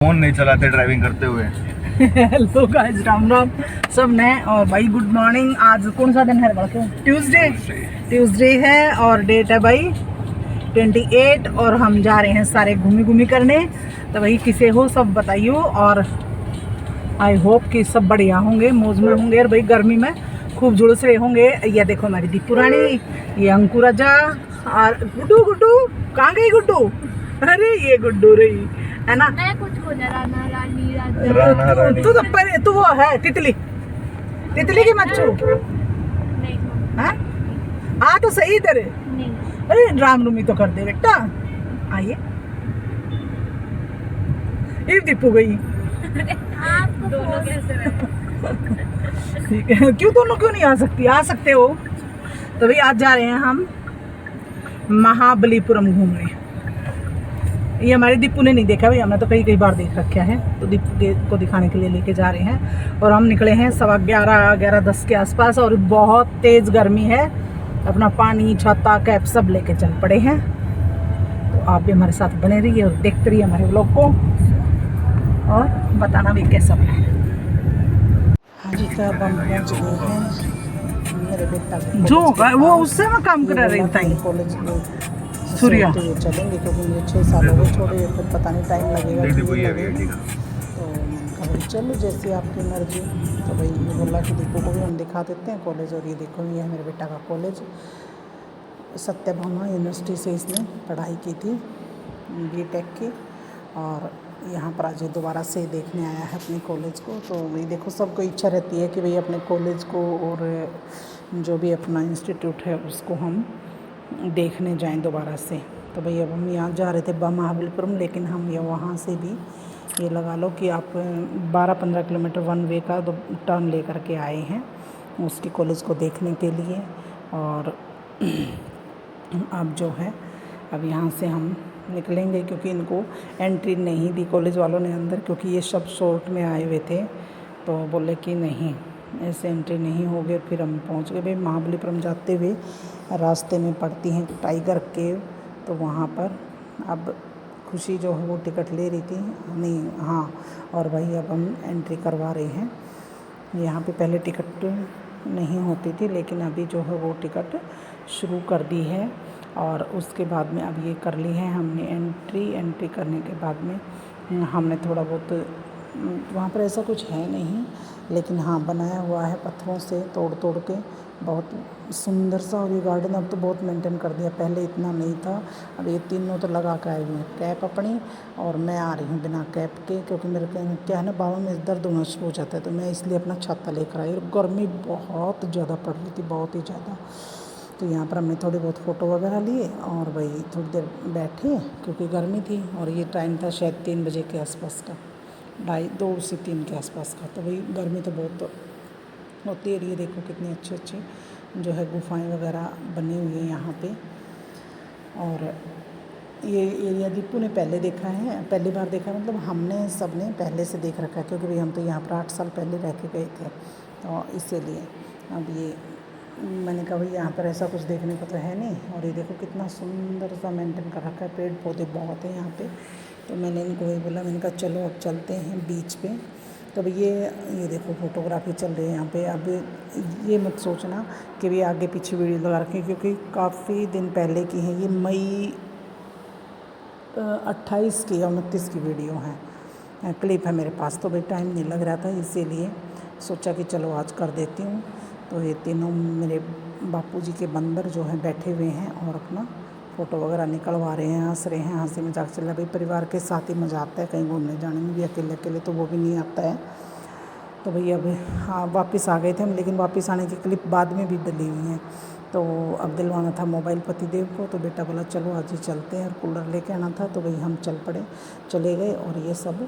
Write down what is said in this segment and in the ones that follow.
Phone नहीं चलाते driving करते हुए। हेलो गाइस, राम राम सब नए। और भाई गुड मॉर्निंग। आज कौन सा दिन है? ट्यूसडे है और डेट है भाई 28 और हम जा रहे हैं सारे घूमी करने। तो भाई किसे हो सब बताइयो और आई होप कि सब बढ़िया होंगे, मौज में होंगे और भाई गर्मी में खूब जुलूस रहे होंगे। ये देखो हमारी दीपू रानी, ये अंकुर राजा और गुड्डू। गुड्डू कहाँ गई गुड्डू? अरे ये गुड्डू रही है ना। मैं कुछ हो जा राना रानी राजा। तू तो पर तू वो है तितली की मच्छू नहीं है। हाँ तो सही इधर। नहीं अरे राम रूमी तो कर दे बेटा। आइए ये दीपू गई। आपको दोनों कैसे ठीक है, क्यों दोनों क्यों नहीं आ सकती? आ सकते हो। तो भाई आज जा रहे हैं हम महाबलीपुरम घूमने। ये हमारे दीपू ने नहीं देखा भाई, हमने तो कई बार देख रखा है, तो दीपू को दिखाने के लिए लेके जा रहे हैं। और हम निकले हैं 11:15 के आसपास और बहुत तेज गर्मी है। अपना पानी, छाता, कैप सब लेके चल पड़े हैं। तो आप भी हमारे साथ बने रहिए और देखते रहिए हमारे व्लॉग को और बताना भी कैसा है। हाँ जी, तब हम पहुँच गए हैं मेरे बेटा जो वो उससे मैं काम करा रही थी कॉलेज में सूर्या। तो ये चलेंगे क्योंकि मुझे 6 साल हो गए छोड़े, फिर पता नहीं टाइम लगेगा कि नहीं लगेगा। तो मैंने कहा भाई चलो जैसे आपकी मर्जी। तो भाई ये बोला कि दीपू को भी हम दिखा देते हैं कॉलेज। और ये देखो ये है मेरे बेटा का कॉलेज, सत्यभामा यूनिवर्सिटी से इसने पढ़ाई की थी BTech की। और यहाँ पर आज दोबारा से देखने आया है अपने कॉलेज को। तो भाई देखो सबको इच्छा रहती है कि भाई अपने कॉलेज को और जो भी अपना इंस्टीट्यूट है उसको हम देखने जाएं दोबारा से। तो भाई अब हम यहाँ जा रहे थे महाबलीपुरम, लेकिन हम ये वहाँ से भी ये लगा लो कि आप 12-15 किलोमीटर वन वे का टर्न ले कर के आए हैं उसके कॉलेज को देखने के लिए। और अब जो है अब यहाँ से हम निकलेंगे क्योंकि इनको एंट्री नहीं दी कॉलेज वालों ने अंदर, क्योंकि ये सब शॉर्ट में आए हुए थे। तो बोले कि नहीं ऐसे एंट्री नहीं होगी। फिर हम पहुँच गए भाई महाबलीपुरम। जाते हुए रास्ते में पड़ती हैं टाइगर केव, तो वहाँ पर अब खुशी जो है वो टिकट ले रही थी नहीं। हाँ, और भाई अब हम एंट्री करवा रहे हैं। यहाँ पे पहले टिकट नहीं होती थी, लेकिन अभी जो है वो टिकट शुरू कर दी है। और उसके बाद में अब ये कर ली है हमने एंट्री करने के बाद में हमने थोड़ा बहुत वहाँ पर ऐसा कुछ है नहीं, लेकिन हाँ बनाया हुआ है पत्थरों से तोड़ के, बहुत सुंदर सा। और ये गार्डन अब तो बहुत मेंटेन कर दिया, पहले इतना नहीं था। अब ये तीनों तो लगा के आए हुए हैं कैप अपनी, और मैं आ रही हूँ बिना कैप के क्योंकि मेरे क्या है ना बालों में दर्द होना शुरू हो जाता है। तो मैं इसलिए अपना छाता लेकर आई। और गर्मी बहुत ज़्यादा पड़ रही थी, बहुत ही ज़्यादा। तो यहाँ पर हमने थोड़ी बहुत फ़ोटो वगैरह लिए और भाई थोड़ी देर बैठे क्योंकि गर्मी थी। और ये टाइम था शायद 3 बजे के आसपास का, 2 से 3 के आसपास का। तो भाई गर्मी तो बहुत होती है। ये देखो कितनी अच्छी जो है गुफाएं वगैरह बनी हुई हैं यहाँ पे। और ये एरिया दीपू ने पहले देखा है, पहली बार देखा, मतलब हमने सब ने पहले से देख रखा है क्योंकि भाई हम तो यहाँ पर 8 साल पहले रह के गए थे। तो इसीलिए अब ये मैंने कहा भाई यहाँ पर ऐसा कुछ देखने को तो है नहीं। और ये देखो कितना सुंदर सा मेंटेन कर रखा है, पेड़ पौधे बहुत हैं यहाँ पे। तो मैंने इनको वही बोला, मैंने कहा चलो अब चलते हैं बीच पे। तो ये देखो फोटोग्राफी चल रही है यहाँ पे। अब ये मत सोचना कि भी आगे पीछे वीडियो लगा रखी, क्योंकि काफ़ी दिन पहले की है। ये मई 28 की या 29 की वीडियो है, क्लिप है मेरे पास। तो भाई टाइम नहीं लग रहा था, इसीलिए सोचा कि चलो आज कर देती हूँ। तो ये तीनों मेरे बापूजी के बंदर जो हैं बैठे हुए हैं और अपना फ़ोटो वगैरह निकलवा रहे हैं, हंस रहे हैं, हंसी मजाक चल रहा है। भाई परिवार के साथ ही मज़ा आता है, कहीं घूमने जाने में भी अकेले तो वो भी नहीं आता है। तो भैया अब हाँ वापस आ गए थे हम, लेकिन वापस आने की क्लिप बाद में भी डली हुई हैं। तो अब दिलवाना था मोबाइल पतिदेव को, तो बेटा बोला चलो आज ही चलते हैं, और कूलर लेके आना था। तो भाई हम चले गए। और ये सब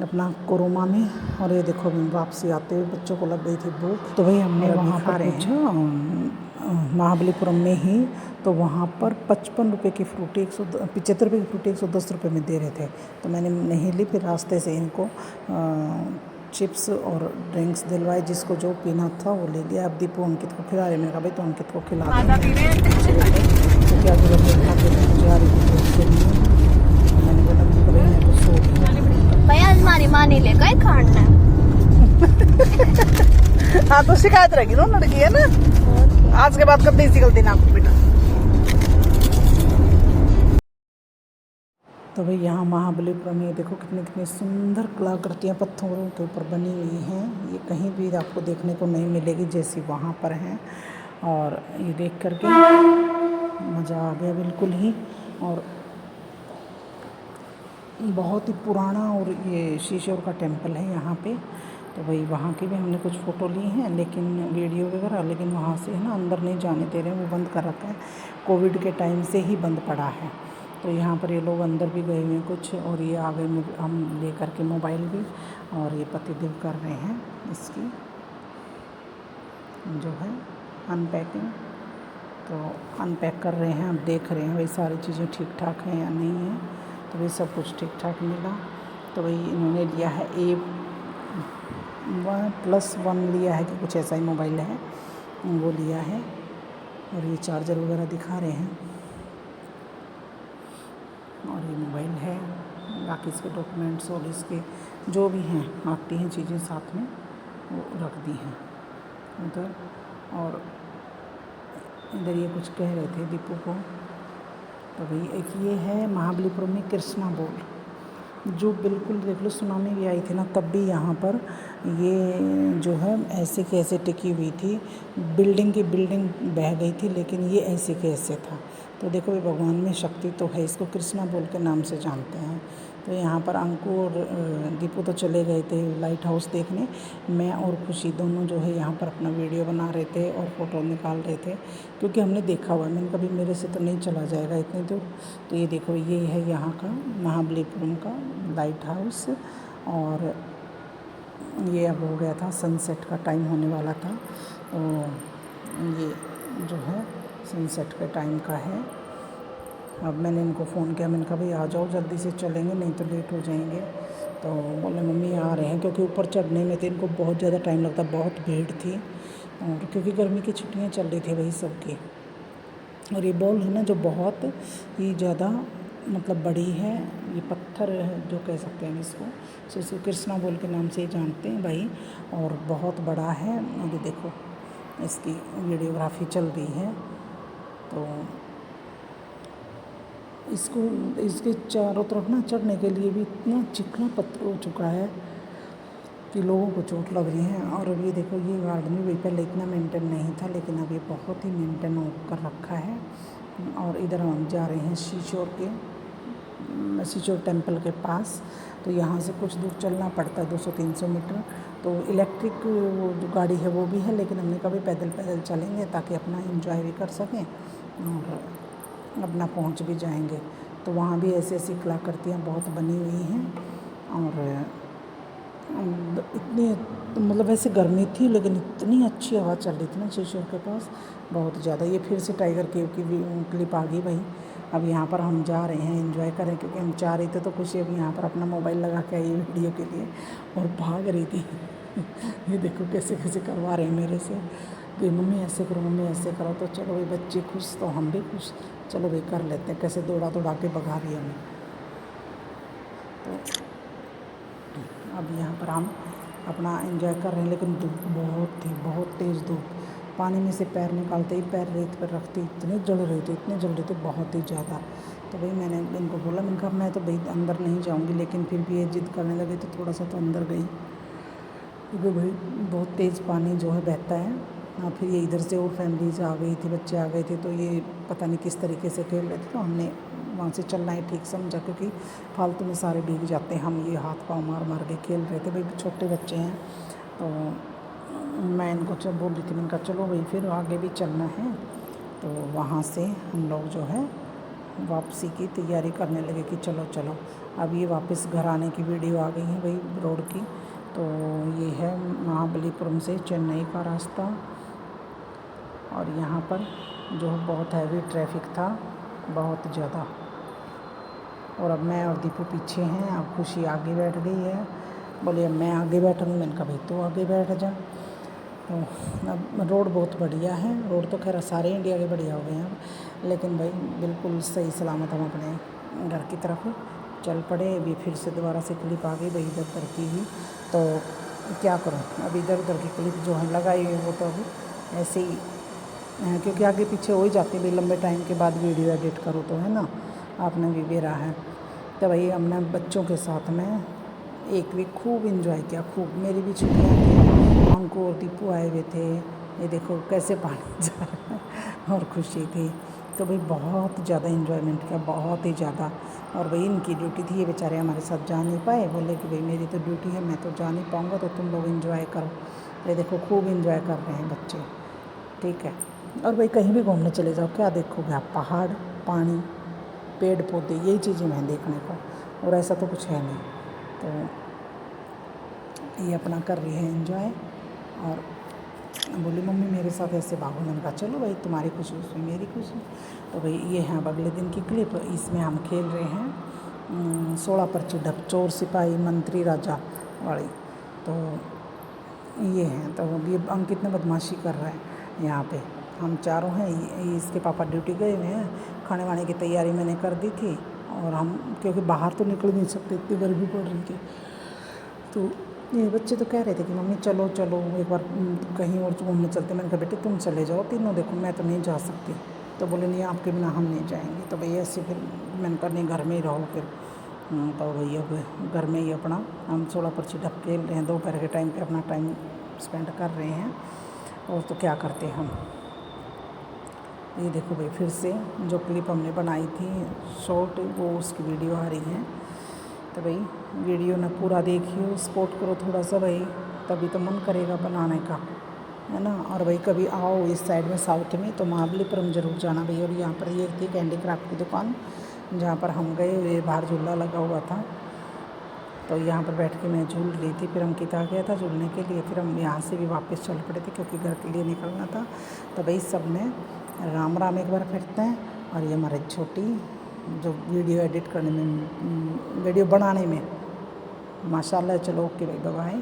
अपना कोरोमा में। और ये देखो वापसी आते हुए बच्चों को लग गई थी भूख, तो भाई हमने वहाँ पर पूछा महाबलीपुरम में ही, तो वहाँ पर 55 रुपये की फ्रूटी 75 रुपये की फ्रूटी 110 रुपये में दे रहे थे। तो मैंने नहीं ली, फिर रास्ते से इनको चिप्स और ड्रिंक्स दिलवाए, जिसको जो पीना था वो ले लिया। अब दीपू अंकित को खिला रहे, मैंने कहा भाई तो अंकित को खिला मैंने बोला भाई मैं तो सो नहीं लेगा ये खाना। हाँ तो शिकायत रहेगी ना, लड़की है ना। आज के बाद कभी नहीं गलती ना आपको बेटा। तो भाई यहाँ महाबलीपुरम में देखो कितनी कितनी सुंदर कलाकृतियाँ पत्थरों के ऊपर बनी हुई हैं। ये कहीं भी आपको देखने को नहीं मिलेगी जैसी वहाँ पर हैं। और ये देख करके मज़ा आ गया बिल्कुल ही। और बहुत ही पुराना और ये शीशोर का टेम्पल है यहाँ पे। तो भाई वहाँ की भी हमने कुछ फ़ोटो ली हैं, लेकिन वीडियो वगैरह, लेकिन वहाँ से है ना अंदर नहीं जाने दे रहे हैं, वो बंद कर रखा है। कोविड के टाइम से ही बंद पड़ा है। तो यहाँ पर ये लोग अंदर भी गए हुए हैं कुछ, और ये आ गए हम ले करके मोबाइल भी। और ये पतिदेव कर रहे हैं इसकी जो है अनपैकिंग। तो अनपैक कर रहे हैं, अब देख रहे हैं भाई सारी चीज़ें ठीक ठाक हैं या नहीं है। तो भाई सब कुछ ठीक ठाक मिला। तो भाई इन्होंने लिया है A1+1 लिया है कि कुछ ऐसा ही मोबाइल है, वो लिया है। और ये चार्जर वगैरह दिखा रहे हैं, और ये मोबाइल है। बाकी इसके डॉक्यूमेंट्स और इसके जो भी हैं आती हैं चीज़ें साथ में वो रख दी हैं उधर। और इधर ये कुछ कह रहे थे दीपू को। तो भाई एक ये है महाबलीपुरम में कृष्णा बोल, जो बिल्कुल देख लो सुनामी भी आई थी ना तब भी यहाँ पर ये जो है ऐसे के ऐसे टिकी हुई थी। बिल्डिंग की बिल्डिंग बह गई थी, लेकिन ये ऐसे के ऐसे था। तो देखो ये भगवान में शक्ति तो है। इसको कृष्णा बोल के नाम से जानते हैं। तो यहाँ पर अंकु और दीपू तो चले गए थे लाइट हाउस देखने। मैं और खुशी दोनों जो है यहाँ पर अपना वीडियो बना रहे थे और फ़ोटो निकाल रहे थे, क्योंकि हमने देखा हुआ है। मैंने कभी मेरे से तो नहीं चला जाएगा इतनी दूर। तो ये देखो ये है यहाँ का महाबलीपुरम का लाइट हाउस। और ये अब हो गया था, सनसेट का टाइम होने वाला था। तो ये जो है सनसेट के टाइम का है। अब मैंने इनको फ़ोन किया, मैंने कहा भाई आ जाओ जल्दी से, चलेंगे नहीं तो लेट हो जाएंगे। तो बोले मम्मी आ रहे हैं, क्योंकि ऊपर चढ़ने में तो इनको बहुत ज़्यादा टाइम लगता, बहुत भीड़ थी। और क्योंकि गर्मी की छुट्टियां चल रही थी वही सबकी। और ये बॉल है ना जो बहुत ही ज़्यादा मतलब बड़ी है, ये पत्थर है जो कह सकते हैं इसको, तो इसको कृष्णा बोल के नाम से ही जानते हैं भाई। और बहुत बड़ा है। अभी देखो इसकी वीडियोग्राफी चल रही है। तो इसको इसके चारों तरफ ना चढ़ने के लिए भी इतना चिकना पत्थर हो चुका है कि लोगों को चोट लग रही है। और अब ये देखो ये गार्डन भी पहले इतना मेंटेन नहीं था, लेकिन अब ये बहुत ही मेंटेन कर रखा है। और इधर हम जा रहे हैं शीशोर टेम्पल के पास। तो यहाँ से कुछ दूर चलना पड़ता है, 200-300 मीटर। तो इलेक्ट्रिक वो जो गाड़ी है वो भी है, लेकिन हमने कभी पैदल पैदल चलेंगे ताकि अपना एंजॉय भी कर सकें और अपना पहुँच भी जाएंगे। तो वहाँ भी ऐसी ऐसी कलाकृतियाँ बहुत बनी हुई हैं। और इतनी मतलब वैसे गर्मी थी, लेकिन इतनी अच्छी हवा चल रही थी ना शीशोर के पास, बहुत ज़्यादा। ये फिर से टाइगर केव की क्लिप आ गई भाई। अब यहाँ पर हम जा रहे हैं एंजॉय करें, क्योंकि हम चाह रहे थे। तो खुशी अब यहाँ पर अपना मोबाइल लगा के आई वीडियो के लिए और भाग रही थी। ये देखो कैसे कैसे करवा रहे हैं मेरे से कि मम्मी ऐसे करो, मम्मी ऐसे करो। तो चलो भाई बच्चे खुश तो हम भी खुश, चलो भाई कर लेते हैं। कैसे दौड़ा दौड़ा के भगा रही हमें। तो अब यहाँ पर हम अपना एंजॉय कर रहे हैं, लेकिन धूप बहुत थी, बहुत तेज़ धूप। पानी में से पैर निकालते ही पैर रेत पर रखते इतने जल रहे थे, इतने जल रहे थे, बहुत ही ज़्यादा। तो भाई मैंने इनको बोला, मैंने कहा मैं तो भाई अंदर नहीं जाऊँगी, लेकिन फिर भी ये जिद करने लगे तो थोड़ा सा तो अंदर गई, क्योंकि भाई बहुत तेज़ पानी जो है बहता है। हाँ, फिर ये इधर से और फैमिलीज आ गई थी, बच्चे आ गए थे। तो ये पता नहीं किस तरीके से खेल रहे थे। तो हमने वहाँ से चलना है ठीक समझा, क्योंकि फालतू में सारे भीग जाते हैं। हम ये हाथ पाँव मार मार के खेल रहे थे, भाई छोटे बच्चे हैं। तो मैं इनको जब बोल रही थी, मैंने कहा चलो भाई फिर आगे भी चलना है। तो वहाँ से हम लोग जो है वापसी की तैयारी करने लगे कि चलो चलो। अब ये वापस घर आने की वीडियो आ गई है भाई रोड की। तो ये है महाबलीपुरम से चेन्नई का रास्ता। और यहाँ पर जो बहुत हैवी ट्रैफिक था, बहुत ज़्यादा। और अब मैं और दीपू पीछे हैं। अब खुशी आगे बैठ गई है, बोले अब मैं आगे बैठूँगी। मैंने कहा भाई तो आगे बैठ जा। तो अब रोड बहुत बढ़िया है। रोड तो खैर सारे इंडिया के बढ़िया हो गए हैं, लेकिन भाई बिल्कुल सही सलामत हम अपने घर की तरफ चल पड़े। अभी फिर से दोबारा से क्लिप आ गई भाई इधर उधर की ही, तो क्या करूँ, अब इधर उधर की क्लिप जो है लगाई हुई वो तो अभी ऐसे ही क्योंकि आगे पीछे हो ही जाती है भाई, लंबे टाइम के बाद वीडियो एडिट करो तो, है ना। आपने भी बेरा है तो भाई हमने बच्चों के साथ में एक वीक खूब इंजॉय किया, खूब। मेरी भी छुट्टियाँ थी, हमको और दीपू आए हुए थे, ये देखो कैसे पानी जा रहा है और खुशी थी। तो भाई बहुत ज़्यादा इन्जॉयमेंट किया, बहुत ही ज़्यादा। और भाई इनकी ड्यूटी थी, ये बेचारे हमारे साथ जा नहीं पाए, बोले कि भाई मेरी तो ड्यूटी है, मैं तो जा नहीं पाऊँगा, तो तुम लोग इन्जॉय करो। ये देखो खूब इन्जॉय कर रहे हैं बच्चे, ठीक है। और भाई कहीं भी घूमने चले जाओ, क्या देखोगे आप, पहाड़, पानी, पेड़ पौधे, यही चीज़ें हैं देखने को, और ऐसा तो कुछ है नहीं। तो ये अपना कर रही है एंजॉय, और बोली मम्मी मेरे साथ ऐसे भागो। मैंने कहा चलो भाई, तुम्हारी खुशी उसमें मेरी खुशी। तो भाई ये है अब अगले दिन की क्लिप, इसमें हम खेल रहे हैं 16 पर्ची ढप, चोर सिपाही मंत्री राजा वाली। तो ये हैं, तो अभी अंकित ने बदमाशी कर रहा है यहाँ पे। हम चारों हैं, इसके पापा ड्यूटी गए हुए हैं, खाने वाने की तैयारी मैंने कर दी थी, और हम क्योंकि बाहर तो निकल नहीं सकते, इतनी गर्मी पड़ रही थी। तो ये बच्चे तो कह रहे थे कि मम्मी चलो चलो एक बार कहीं और घूमने चलते। मैंने कहा बेटे तुम चले जाओ तीनों, देखो मैं तो नहीं जा सकती। तो बोले नहीं आपके बिना हम नहीं जाएंगे। तो भैया ऐसे फिर मैंने कहा नहीं घर में ही रहो फिर। तो भैया घर में ही अपना हम 16 पर्ची ढप खेल रहे हैं, दोपहर के टाइम पे अपना टाइम स्पेंड कर रहे हैं। और तो क्या करते हम। ये देखो भाई फिर से जो क्लिप हमने बनाई थी शॉर्ट, वो उसकी वीडियो आ रही है। तो भाई वीडियो ना पूरा देखिए, सपोर्ट करो थोड़ा सा भाई, तभी तो मन करेगा बनाने का, है ना। और भाई कभी आओ इस साइड में साउथ में तो महाबलीपुरम ज़रूर जाना भाई। और यहाँ पर ये थी कैंडी क्राफ्ट की दुकान, जहाँ पर हम गए, ये बाहर झूला लगा हुआ था, तो यहाँ पर बैठ के मैं झूल रही थी। फिर अंकित आ गया था झूलने के लिए, फिर हम यहाँ से भी वापस चल पड़े थे क्योंकि घर के लिए निकलना था। तो भाई सब ने राम राम एक बार करते हैं। और ये हमारे छोटी जो वीडियो एडिट करने में, वीडियो बनाने में माशाल्लाह। चलो ओके भाई, बाय बाय।